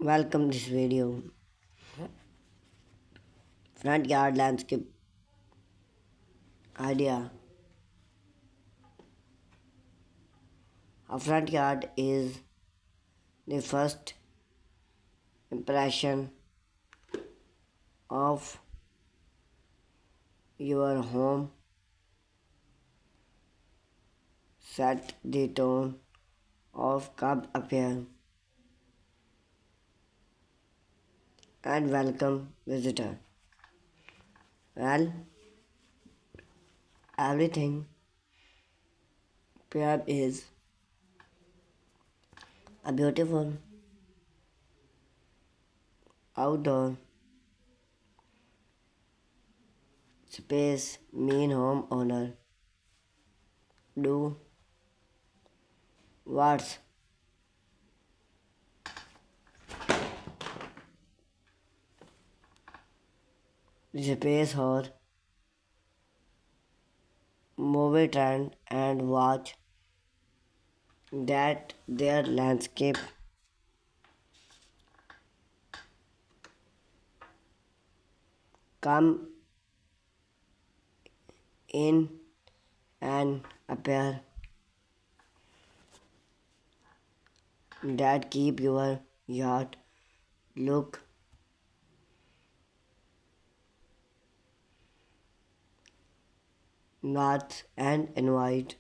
Welcome this video. Front yard landscape idea. A front yard is the first impression of your home, set the tone of curb appeal and welcome visitor. Well, everything here is a beautiful outdoor space mean homeowner do what's the space or movie trend and watch that their landscape come in and appear that keep your yard look north and invite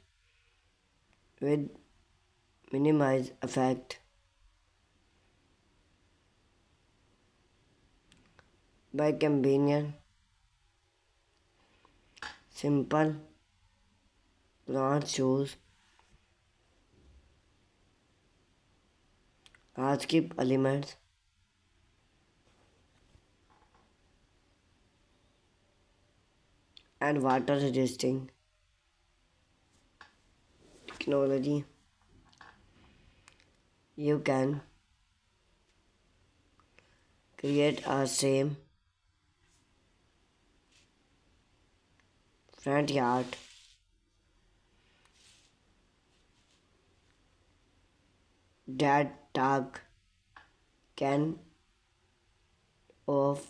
with minimize effect by convenient simple plant choose hardscape elements and water resisting technology. You can create a same front yard that talk can of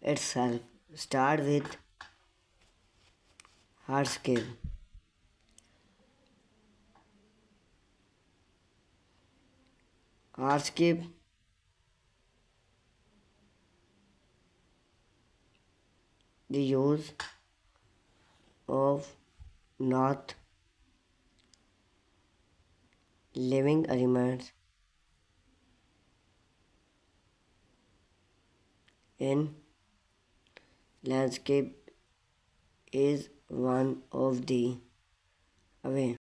itself. Start with hardscape. Hardscape the use of not living elements in landscape is one of the way